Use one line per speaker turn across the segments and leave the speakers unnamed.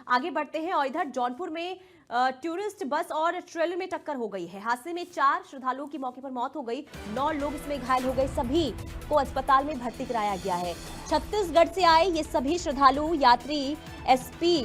आगे बढ़ते हैं और इधर जौनपुर में टूरिस्ट बस और ट्रेलर में टक्कर हो गई है। हादसे में 4 श्रद्धालुओं की मौके पर मौत हो गई, 9 लोग इसमें घायल हो गए। सभी को अस्पताल में भर्ती कराया गया है। छत्तीसगढ़ से आए ये सभी श्रद्धालु यात्री एसपी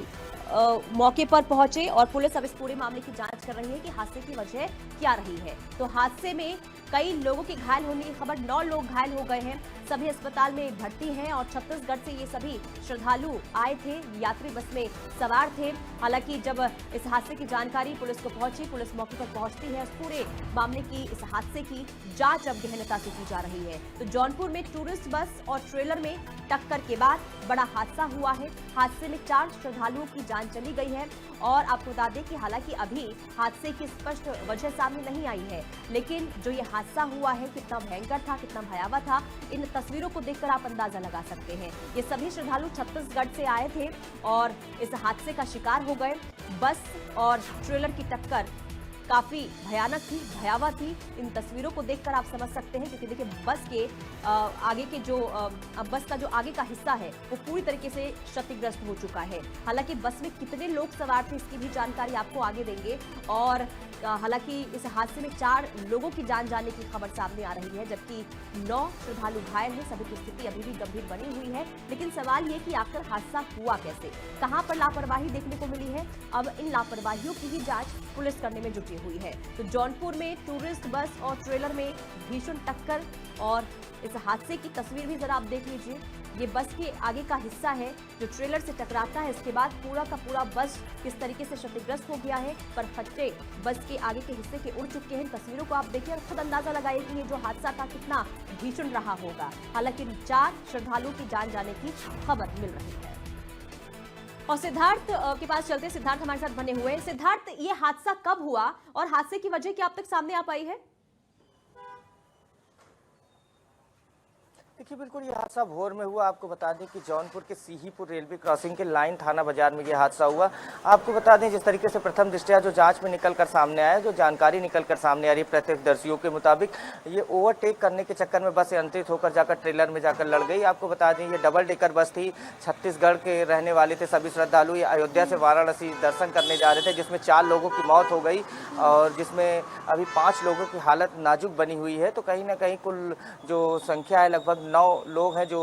मौके पर पहुंचे और पुलिस अब इस पूरे मामले की जांच कर रही है कि हादसे की वजह क्या रही है। तो हादसे में कई लोगों के घायल होने की खबर, 9 लोग घायल हो गए हैं, सभी अस्पताल में भर्ती हैं और छत्तीसगढ़ से ये सभी श्रद्धालु आए थे, यात्री बस में सवार थे। हालांकि जब इस हादसे की जानकारी पुलिस को पहुंची, पुलिस मौके पर पहुंचती है, उस पूरे मामले की, इस हादसे की जांच अब गहनता से की जा रही है। तो जौनपुर में टूरिस्ट बस और ट्रेलर में टक्कर के बाद बड़ा हादसा हुआ है। हादसे में 4 श्रद्धालुओं की जान चली गई है और आपको बता दें कि हालांकि अभी हादसे की स्पष्ट वजह सामने नहीं आई है, लेकिन जो ये हादसा हुआ है कितना भयंकर था, कितना भयावह था, इन तस्वीरों को देखकर आप अंदाजा लगा सकते हैं। ये सभी श्रद्धालु छत्तीसगढ़ से आए थे और इस हादसे का शिकार हो गए। बस और ट्रेलर की टक्कर काफी भयानक थी, भयावह थी। इन तस्वीरों को देखकर आप समझ सकते हैं, क्योंकि देखिए बस के आगे के जो बस का जो आगे का हिस्सा है वो पूरी तरीके से क्षतिग्रस्त हो चुका है। हालांकि बस में कितने लोग सवार थे इसकी भी जानकारी आपको आगे देंगे। और हालांकि इस हादसे में 4 लोगों की जान जाने की खबर सामने आ रही है, जबकि 9 श्रद्धालु घायल हैं। सभी की स्थिति अभी भी गंभीर बनी हुई है। लेकिन सवाल ये कि आखिर हादसा हुआ कैसे, कहां पर लापरवाही देखने को मिली है, अब इन लापरवाहियों की ही जांच पुलिस करने में जुटी हुई है। तो जौनपुर में टूरिस्ट बस और ट्रेलर में भीषण टक्कर और इस हादसे की तस्वीर भी जरा आप देख लीजिए। ये बस के आगे का हिस्सा है जो ट्रेलर से टकराता है, इसके बाद पूरा का पूरा बस किस तरीके से क्षतिग्रस्त हो गया है, पर फट्टे बस के आगे के हिस्से के उड़ चुके हैं। तस्वीरों को आप देखिए और खुद अंदाजा लगाइए कि ये जो हादसा था कितना भीषण रहा होगा। हालांकि 4 श्रद्धालुओं की जान जाने की खबर मिल रही है। और सिद्धार्थ के पास चलते हैं। सिद्धार्थ हमारे साथ बने हुए हैं। सिद्धार्थ, ये हादसा कब हुआ और हादसे की वजह क्या अब तक सामने आ पाई है?
देखिए, बिल्कुल ये हादसा भोर में हुआ। आपको बता दें कि जौनपुर के सीहीपुर रेलवे क्रॉसिंग के लाइन थाना बाजार में ये हादसा हुआ। आपको बता दें, जिस तरीके से प्रथम दृष्टया जो जांच में निकल कर सामने आया, जो जानकारी निकल कर सामने आ रही है प्रत्यक्षदर्शियों के मुताबिक, ये ओवरटेक करने के चक्कर में बस नियंत्रित होकर जाकर ट्रेलर में जाकर लड़ गई। आपको बता दें, ये डबल डेकर बस थी। छत्तीसगढ़ के रहने वाले थे सभी श्रद्धालु। ये अयोध्या से वाराणसी दर्शन करने जा रहे थे, जिसमें 4 लोगों की मौत हो गई और जिसमें अभी 5 लोगों की हालत नाजुक बनी हुई है। तो कहीं ना कहीं कुल जो संख्या है लगभग 9 लोग हैं जो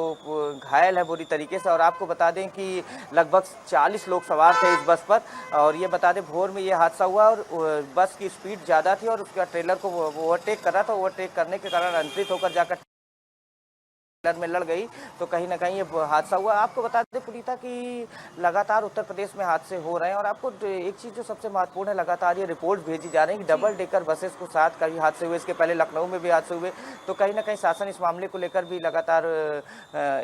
घायल है बुरी तरीके से। और आपको बता दें कि लगभग 40 लोग सवार थे इस बस पर। और ये बता दें, भोर में ये हादसा हुआ और बस की स्पीड ज़्यादा थी और उसका ट्रेलर को ओवरटेक कर रहा था। ओवरटेक करने के कारण नियंत्रित होकर जाकर में लड़ गई, तो कहीं ना कहीं ये हादसा हुआ। आपको बता दें पुनीता कि लगातार उत्तर प्रदेश में हादसे हो रहे हैं और आपको एक चीज़ जो सबसे महत्वपूर्ण है, लगातार ये रिपोर्ट भेजी जा रही है कि डबल डेकर बसेस को साथ कई हादसे हुए। इसके पहले लखनऊ में भी हादसे हुए। तो कहीं ना कहीं शासन इस मामले को लेकर भी लगातार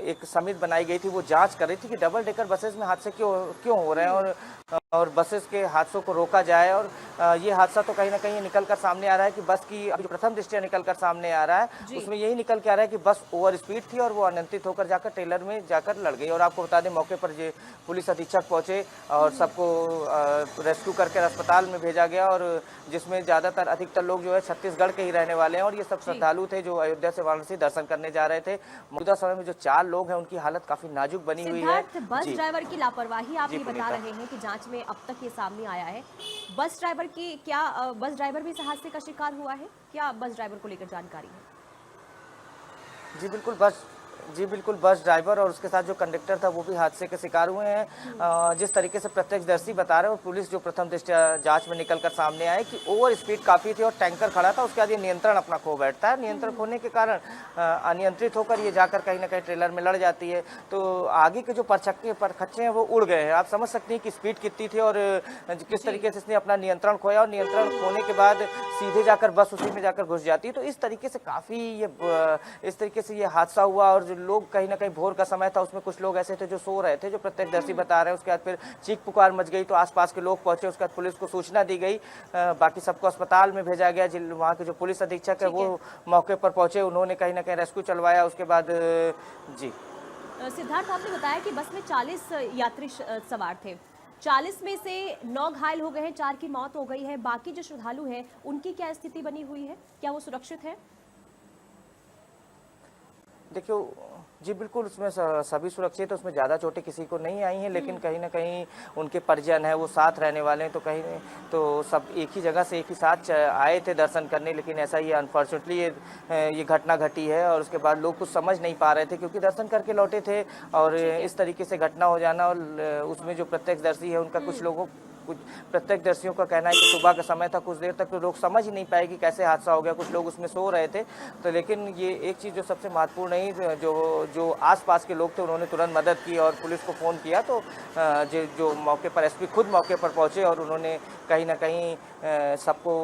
एक समिति बनाई गई थी, वो जांच कर रही थी कि डबल डेकर बसेस में हादसे क्यों हो रहे हैं और बसेस के हादसों को रोका जाए। और ये हादसा तो कहीं ना कहीं निकल कर सामने आ रहा है कि बस की अभी प्रथम दृष्टया निकल कर सामने आ रहा है, उसमें यही निकल के आ रहा है कि बस ओवर स्पीड थी और वो अनियंत्रित होकर जाकर ट्रेलर में जाकर लड़ गई। और आपको बता दें, मौके पर ये पुलिस अधीक्षक पहुंचे और सबको रेस्क्यू करके अस्पताल में भेजा गया। और जिसमें ज़्यादातर अधिकतर लोग जो है छत्तीसगढ़ के ही रहने वाले हैं और ये सब श्रद्धालु थे जो अयोध्या से वाराणसी दर्शन करने जा रहे थे। मौजूदा समय में जो 4 लोग हैं उनकी हालत काफी नाजुक बनी हुई है।
बस ड्राइवर की लापरवाही आप ये बता रहे हैं कि जांच में अब तक ये सामने आया है। बस ड्राइवर की क्या बस ड्राइवर भी इस हादसे का शिकार हुआ है? क्या बस ड्राइवर को लेकर जानकारी है?
जी बिल्कुल, बस ड्राइवर और उसके साथ जो कंडक्टर था वो भी हादसे के शिकार हुए हैं। जिस तरीके से प्रत्यक्षदर्शी बता रहे हैं और पुलिस जो प्रथम दृष्टया जांच में निकल कर सामने आए कि ओवर स्पीड काफ़ी थी और टैंकर खड़ा था, उसके बाद ये नियंत्रण अपना खो बैठता है। नियंत्रण खोने के कारण अनियंत्रित होकर ये जाकर कहीं ना कहीं ट्रेलर में लड़ जाती है। तो आगे के जो परखच्चे हैं वो उड़ गए हैं। आप समझ सकते हैं कि स्पीड कितनी थी और किस तरीके से इसने अपना नियंत्रण खोया और नियंत्रण खोने के बाद सीधे जाकर बस उसी में जाकर घुस जाती है। तो इस तरीके से ये हादसा हुआ। और लोग कहीं ना कहीं भोर का समय था, उसमें कुछ लोग ऐसे थे जो सो रहे थे, जो प्रत्यक्षदर्शी बता रहे हैं। उसके बाद फिर चीख पुकार मच गई तो आसपास के लोग पहुंचे, उसके बाद पुलिस को सूचना दी गई। बाकी सबको अस्पताल में भेजा गया। वहाँ के जो पुलिस अधीक्षक है वो मौके पर पहुंचे, उन्होंने कहीं ना कहीं रेस्क्यू चलवाया। उसके बाद जी
सिद्धार्थ, आपने बताया कि बस में 40 यात्री सवार थे। 40 में से 9 घायल हो गए हैं, 4 की मौत हो गई है। बाकी जो श्रद्धालु हैं उनकी क्या स्थिति बनी हुई है, क्या वो सुरक्षित है?
देखिए, जी बिल्कुल, उसमें सभी सुरक्षित है, उसमें ज़्यादा चोटें किसी को नहीं आई हैं, लेकिन कहीं न कहीं उनके परिजन हैं, वो साथ रहने वाले हैं, तो कहीं तो सब एक ही जगह से एक ही साथ आए थे दर्शन करने, लेकिन ऐसा ही अनफॉर्चुनेटली ये घटना घटी है और उसके बाद लोग कुछ समझ नहीं पा रहे थे क्योंकि दर्शन करके लौटे थे और इस तरीके से घटना हो जाना और उसमें जो प्रत्यक्षदर्शी है उनका कुछ प्रत्यक्षदर्शियों का कहना है कि सुबह का समय था, कुछ देर तक तो लोग समझ ही नहीं पाए कि कैसे हादसा हो गया, कुछ लोग उसमें सो रहे थे। तो लेकिन ये एक चीज़ जो सबसे महत्वपूर्ण है, जो आस-पास के लोग थे उन्होंने तुरंत मदद की और पुलिस को फ़ोन किया, तो जो मौके पर एसपी खुद मौके पर पहुँचे और उन्होंने कहीं न कहीं सबको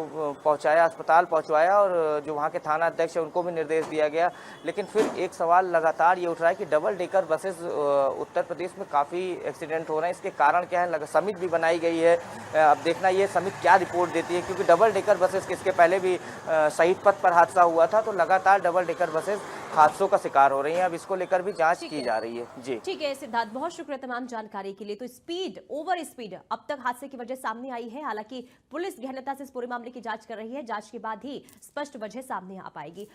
पहुँचाया, अस्पताल पहुँचवाया और जो वहाँ के थाना अध्यक्ष हैं उनको भी निर्देश दिया गया। लेकिन फिर एक सवाल लगातार ये उठ रहा है कि double decker buses Uttar Pradesh में काफ़ी एक्सीडेंट हो रहे हैं, इसके कारण क्या है? समिति भी बनाई गई है। अब देखना ये समिति क्या रिपोर्ट देती है, क्योंकि डबल डेकर बसेस इसके पहले भी शहीद पथ पर हादसा हुआ था, तो लगातार डबल डेकर बसेस हादसों का शिकार हो रही हैं। अब इसको लेकर भी जांच की जा रही है। जी
ठीक है सिद्धार्थ, बहुत शुक्रिया तमाम जानकारी के लिए। तो स्पीड, ओवर स्पीड अब तक हादसे की वजह सामने आई है, हालांकि पुलिस गहनता से इस पूरे मामले की जांच कर रही है, जांच के बाद ही स्पष्ट वजह सामने आ पाएगी।